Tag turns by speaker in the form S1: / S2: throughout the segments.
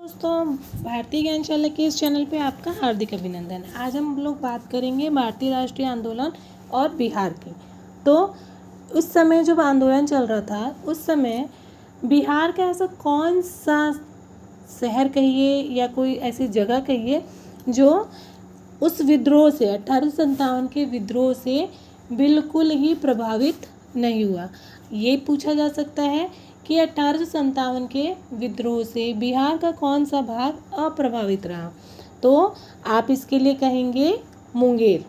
S1: दोस्तों, भारतीय ज्ञानशाला के इस चैनल पे आपका हार्दिक अभिनंदन। आज हम लोग बात करेंगे भारतीय राष्ट्रीय आंदोलन और बिहार की। तो उस समय जब आंदोलन चल रहा था, उस समय बिहार का ऐसा कौन सा शहर कहिए या कोई ऐसी जगह कहिए जो उस विद्रोह से 1857 के विद्रोह से बिल्कुल ही प्रभावित नहीं हुआ। ये पूछा जा सकता है कि 1857 के विद्रोह से बिहार का कौन सा भाग अप्रभावित रहा। तो आप इसके लिए कहेंगे मुंगेर।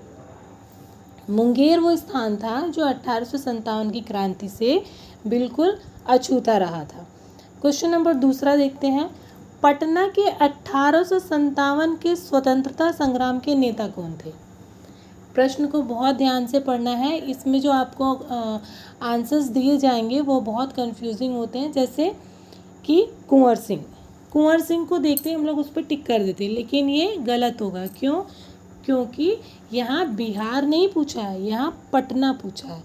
S1: मुंगेर वो स्थान था जो 1857 की क्रांति से बिल्कुल अछूता रहा था। क्वेश्चन नंबर दूसरा देखते हैं। पटना के 1857 के स्वतंत्रता संग्राम के नेता कौन थे? प्रश्न को बहुत ध्यान से पढ़ना है। इसमें जो आपको आंसर्स दिए जाएंगे वो बहुत कंफ्यूजिंग होते हैं, जैसे कि कुंवर सिंह। कुंवर सिंह को देखते ही हम लोग उस पर टिक कर देते हैं, लेकिन ये गलत होगा। क्यों? क्योंकि यहाँ बिहार नहीं पूछा है, यहाँ पटना पूछा है।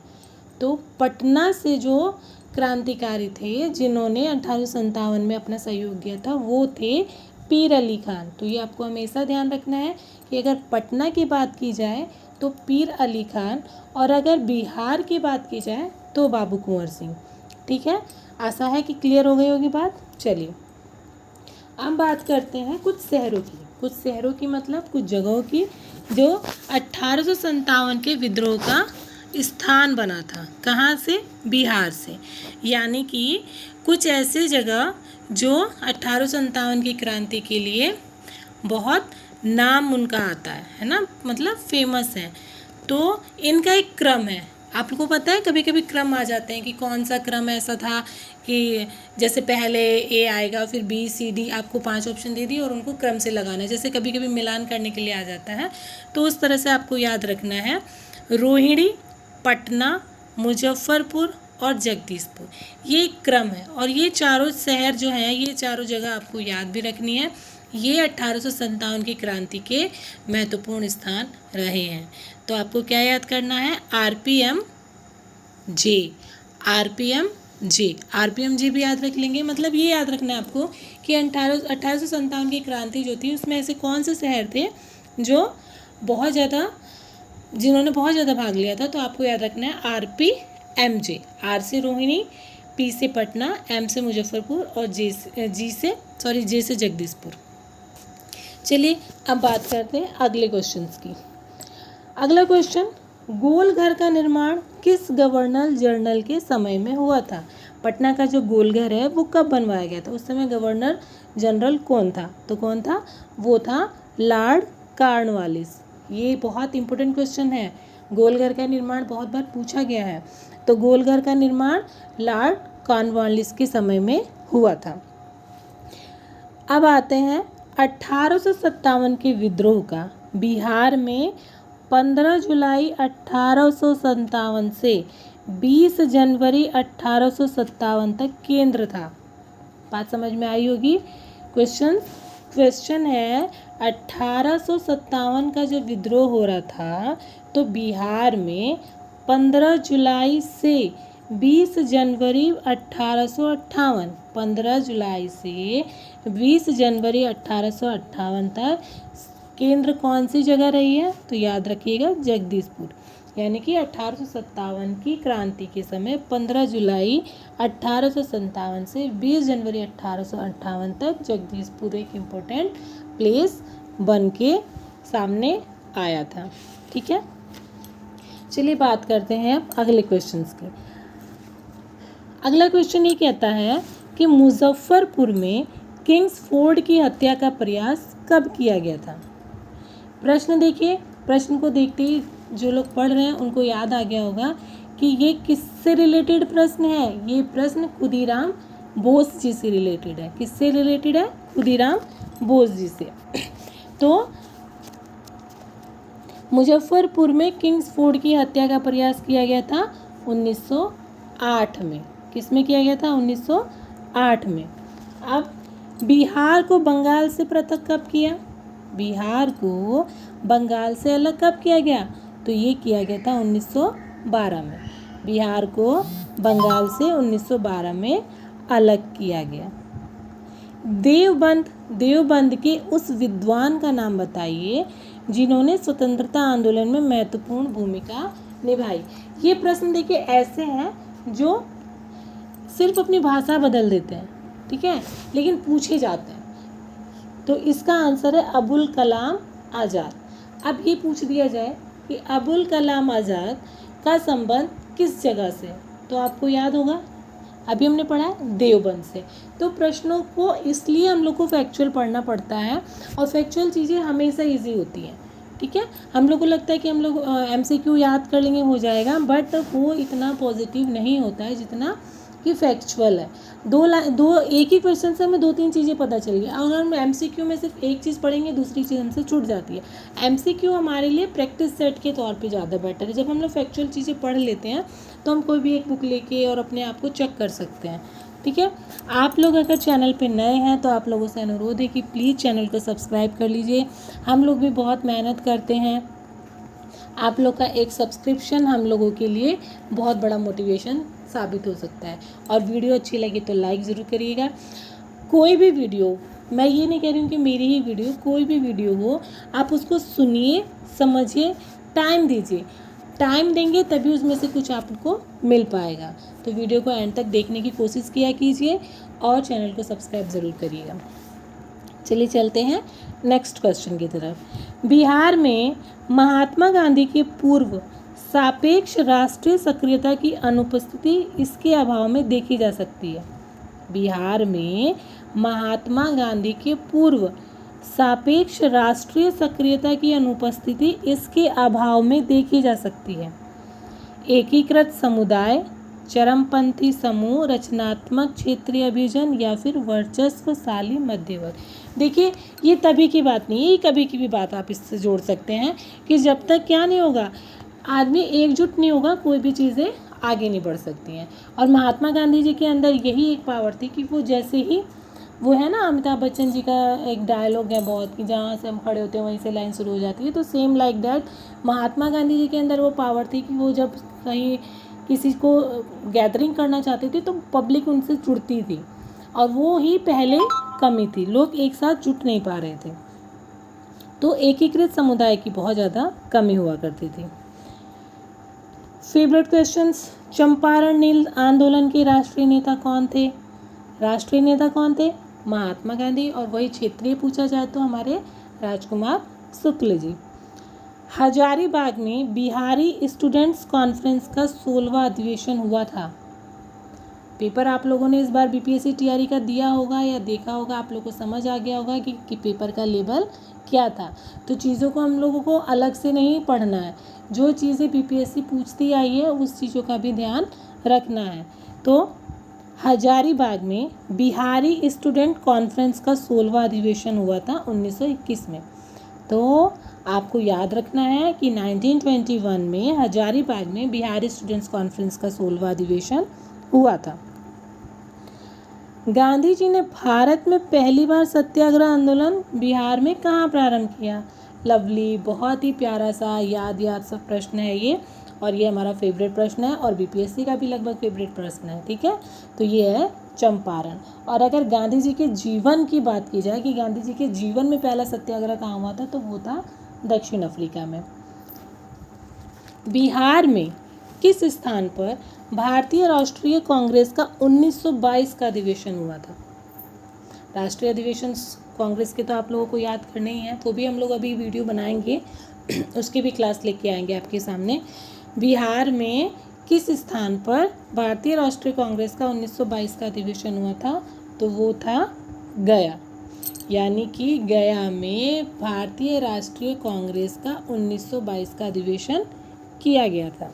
S1: तो पटना से जो क्रांतिकारी थे जिन्होंने 1857 में अपना सहयोग दिया था, वो थे पीर अली खान। तो ये आपको हमेशा ध्यान रखना है कि अगर पटना की बात की जाए तो पीर अली खान, और अगर बिहार की बात की जाए तो बाबू कुंवर सिंह। ठीक है, आशा है कि क्लियर हो गई होगी बात। चलिए अब बात करते हैं कुछ शहरों की। कुछ शहरों की मतलब कुछ जगहों की जो 1857 के विद्रोह का स्थान बना था। कहाँ से? बिहार से। यानी कि कुछ ऐसे जगह जो 1857 की क्रांति के लिए बहुत नाम उनका आता है ना, मतलब फेमस है। तो इनका एक क्रम है। आपको पता है कभी कभी क्रम आ जाते हैं कि कौन सा क्रम ऐसा था कि जैसे पहले ए आएगा, फिर बी सी डी, आपको 5 ऑप्शन दे दिए और उनको क्रम से लगाना है। जैसे कभी कभी मिलान करने के लिए आ जाता है, तो उस तरह से आपको याद रखना है। रोहिणी, पटना, मुजफ्फरपुर और जगदीशपुर, ये एक क्रम है। और ये चारों शहर जो हैं, ये चारों जगह आपको याद भी रखनी है। ये 1857 की क्रांति के महत्वपूर्ण स्थान रहे हैं। तो आपको क्या याद करना है? RPM जे, RPM जे, RPM जे भी याद रख लेंगे। मतलब ये याद रखना है आपको कि 1857 की क्रांति जो थी उसमें ऐसे कौन से शहर थे जो बहुत ज़्यादा, जिन्होंने बहुत ज़्यादा भाग लिया था। तो आपको याद रखना है RPM जे। R से रोहिणी, P से पटना, M से मुजफ्फरपुर और जे से जगदीशपुर। चलिए अब बात करते हैं अगले क्वेश्चंस की। अगला क्वेश्चन, गोल घर का निर्माण किस गवर्नर जनरल के समय में हुआ था? पटना का जो गोल घर है वो कब बनवाया गया था? उस समय गवर्नर जनरल कौन था? तो कौन था? वो था लॉर्ड कॉर्नवालिस। ये बहुत इंपॉर्टेंट क्वेश्चन है। गोल घर का निर्माण बहुत बार पूछा गया है। तो गोल घर का निर्माण लॉर्ड कॉर्नवालिस के समय में हुआ था। अब आते हैं 1857 के विद्रोह का बिहार में 15 जुलाई 1857 से 20 जनवरी 1857 तक केंद्र था। बात समझ में आई होगी। क्वेश्चन है 1857 का जो विद्रोह हो रहा था, तो बिहार में 15 जुलाई से 20 जनवरी 1858, 15 जुलाई से 20 जनवरी 1858 तक केंद्र कौन सी जगह रही है? तो याद रखिएगा जगदीशपुर। यानी कि 1857 की क्रांति के समय 15 जुलाई 1857 से 20 जनवरी 1858 तक जगदीशपुर एक इम्पोर्टेंट प्लेस बन के सामने आया था। ठीक है, चलिए बात करते हैं अब अगले क्वेश्चंस की। अगला क्वेश्चन ये कहता है कि मुजफ्फरपुर में किंग्स फोर्ड की हत्या का प्रयास कब किया गया था? प्रश्न देखिए, प्रश्न को देखते ही जो लोग पढ़ रहे हैं उनको याद आ गया होगा कि ये किससे रिलेटेड प्रश्न है। ये प्रश्न खुदीराम बोस जी से रिलेटेड है। किससे रिलेटेड है? खुदीराम बोस जी से। तो मुजफ्फरपुर में किंग्स फोर्ड की हत्या का प्रयास किया गया था 1908 में। किस में किया गया था? 1908 में। अब बिहार को बंगाल से पृथक कब किया? बिहार को बंगाल से अलग कब किया गया? तो ये किया गया था 1912 में। बिहार को बंगाल से 1912 में अलग किया गया। देवबंद देवबंद के उस विद्वान का नाम बताइए जिन्होंने स्वतंत्रता आंदोलन में महत्वपूर्ण भूमिका निभाई। ये प्रश्न देखिए ऐसे हैं जो सिर्फ अपनी भाषा बदल देते हैं, ठीक है, लेकिन पूछे जाते हैं। तो इसका आंसर है अबुल कलाम आज़ाद। अब ये पूछ दिया जाए कि अबुल कलाम आज़ाद का संबंध किस जगह से है, तो आपको याद होगा अभी हमने पढ़ा है देवबंद से। तो प्रश्नों को इसलिए हम लोग को फैक्चुअल पढ़ना पड़ता है, और फैक्चुअल चीज़ें हमेशा इजी होती हैं, ठीक है। हम लोग को लगता है कि हम लोग MCQ याद कर लेंगे हो जाएगा, बट वो इतना पॉजिटिव नहीं होता है जितना कि फैक्चुअल है। दो एक ही क्वेश्चन से हमें 2-3 चीज़ें पता चल गई। अगर हम MCQ में सिर्फ एक चीज़ पढ़ेंगे दूसरी चीज़ हमसे छूट जाती है। MCQ हमारे लिए प्रैक्टिस सेट के तौर पे ज़्यादा बेटर है। जब हम लोग फैक्चुअल चीज़ें पढ़ लेते हैं तो हम कोई भी एक बुक लेके और अपने आप को चेक कर सकते हैं, ठीक है। आप लोग अगर चैनल पे नए हैं तो आप लोगों से अनुरोध है कि प्लीज़ चैनल को सब्सक्राइब कर लीजिए। हम लोग भी बहुत मेहनत करते हैं, आप लोग का एक सब्सक्रिप्शन हम लोगों के लिए बहुत बड़ा मोटिवेशन साबित हो सकता है। और वीडियो अच्छी लगी तो लाइक ज़रूर करिएगा। कोई भी वीडियो, मैं ये नहीं कह रही हूँ कि मेरी ही वीडियो, कोई भी वीडियो हो आप उसको सुनिए, समझिए, टाइम दीजिए। टाइम देंगे तभी उसमें से कुछ आपको मिल पाएगा। तो वीडियो को एंड तक देखने की कोशिश किया कीजिए और चैनल को सब्सक्राइब ज़रूर करिएगा। चलिए चलते हैं नेक्स्ट क्वेश्चन की तरफ। बिहार में महात्मा गांधी के पूर्व सापेक्ष राष्ट्रीय सक्रियता की अनुपस्थिति इसके अभाव में देखी जा सकती है। बिहार में महात्मा गांधी के पूर्व सापेक्ष राष्ट्रीय सक्रियता की अनुपस्थिति इसके अभाव में देखी जा सकती है। एकीकृत समुदाय, चरमपंथी समूह, रचनात्मक क्षेत्रीय अभियान या फिर वर्चस्वशाली मध्य वर्ग। देखिए ये तभी की बात नहीं है, ये कभी की भी बात आप इससे जोड़ सकते हैं कि जब तक क्या नहीं होगा, आदमी एकजुट नहीं होगा, कोई भी चीज़ें आगे नहीं बढ़ सकती हैं। और महात्मा गांधी जी के अंदर यही एक पावर थी कि वो जैसे ही, वो है ना अमिताभ बच्चन जी का एक डायलॉग है बहुत कि जहाँ से हम खड़े होते हैं वहीं से लाइन शुरू हो जाती है, तो same like that Mahatma Gandhi ji के अंदर वो पावर थी कि वो जब कहीं किसी को गैदरिंग करना चाहते थे तो पब्लिक उनसे जुड़ती थी, और वो ही पहले कमी थी, लोग एक साथ जुट नहीं पा रहे थे, तो एकीकृत समुदाय की बहुत ज़्यादा कमी हुआ करती थी। फेवरेट क्वेश्चंस, चंपारण नील आंदोलन के राष्ट्रीय नेता कौन थे? राष्ट्रीय नेता कौन थे? महात्मा गांधी। और वही क्षेत्रीय पूछा जाए तो हमारे राजकुमार शुक्ल जी। हजारीबाग में बिहारी स्टूडेंट्स कॉन्फ्रेंस का 16वां अधिवेशन हुआ था। पेपर आप लोगों ने इस बार BPSC TRE का दिया होगा या देखा होगा, आप लोगों को समझ आ गया होगा कि पेपर का लेवल क्या था। तो चीज़ों को हम लोगों को अलग से नहीं पढ़ना है, जो चीज़ें BPSC पूछती आई है उस चीज़ों का भी ध्यान रखना है। तो हजारीबाग में बिहारी स्टूडेंट कॉन्फ्रेंस का 16वां अधिवेशन हुआ था 1921 में। तो आपको याद रखना है कि 1921 में हजारीबाग में बिहारी स्टूडेंट्स कॉन्फ्रेंस का 16वां अधिवेशन हुआ था। गांधी जी ने भारत में पहली बार सत्याग्रह आंदोलन बिहार में कहाँ प्रारंभ किया? लवली, बहुत ही प्यारा सा याद सा प्रश्न है ये, और ये हमारा फेवरेट प्रश्न है और BPSC का भी लगभग फेवरेट प्रश्न है, ठीक है। तो ये है चंपारण। और अगर गांधी जी के जीवन की बात की जाए कि गांधी जी के जीवन में पहला सत्याग्रह कहाँ हुआ था, तो वो था दक्षिण अफ्रीका में। बिहार में किस स्थान पर भारतीय राष्ट्रीय कांग्रेस का 1922 का अधिवेशन हुआ था? राष्ट्रीय अधिवेशन कांग्रेस के तो आप लोगों को याद करने ही है, तो भी हम लोग अभी वीडियो बनाएंगे उसकी भी क्लास लेके आएंगे आपके सामने। बिहार में किस स्थान पर भारतीय राष्ट्रीय कांग्रेस का 1922 का अधिवेशन हुआ था? तो वो था गया, यानी कि गया में भारतीय राष्ट्रीय कांग्रेस का 1922 का अधिवेशन किया गया था।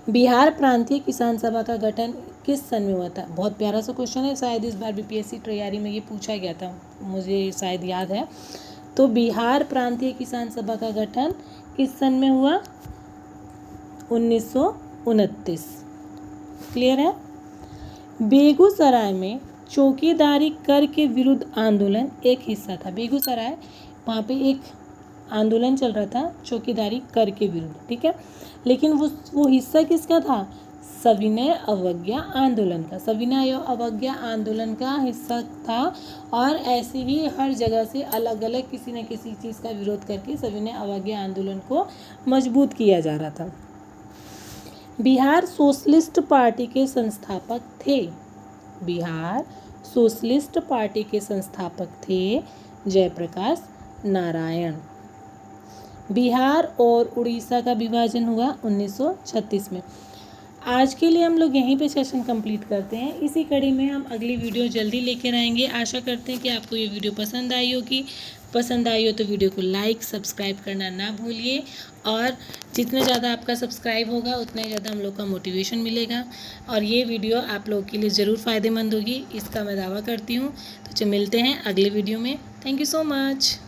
S1: बिहार प्रांतीय किसान सभा का गठन किस सन में हुआ था? बहुत प्यारा सा क्वेश्चन है, शायद इस बार BPSC तैयारी में ये पूछा गया था, मुझे शायद याद है। तो बिहार प्रांतीय किसान सभा का गठन किस सन में हुआ? 1929। क्लियर है। बेगूसराय में चौकीदारी कर के विरुद्ध आंदोलन एक हिस्सा था। बेगूसराय, वहाँ पे एक आंदोलन चल रहा था चौकीदारी कर के विरुद्ध, ठीक है। लेकिन वो हिस्सा किसका था? सविनय अवज्ञा आंदोलन का। सविनय अवज्ञा आंदोलन का हिस्सा था और ऐसे ही हर जगह से अलग अलग किसी न किसी चीज़ का विरोध करके सविनय अवज्ञा आंदोलन को मजबूत किया जा रहा था। बिहार सोशलिस्ट पार्टी के संस्थापक थे। बिहार सोशलिस्ट पार्टी के संस्थापक थे जयप्रकाश नारायण। बिहार और उड़ीसा का विभाजन हुआ 1936 में। आज के लिए हम लोग यहीं पे सेशन कंप्लीट करते हैं। इसी कड़ी में हम अगली वीडियो जल्दी लेकर आएंगे। आशा करते हैं कि आपको ये वीडियो पसंद आई होगी। पसंद आई हो तो वीडियो को लाइक सब्सक्राइब करना ना भूलिए और जितना ज़्यादा आपका सब्सक्राइब होगा उतना ही ज़्यादा हम लोग का मोटिवेशन मिलेगा और ये वीडियो आप लोगों के लिए ज़रूर फ़ायदेमंद होगी, इसका मैं दावा करती हूँ। तो मिलते हैं अगले वीडियो में। Thank you so much.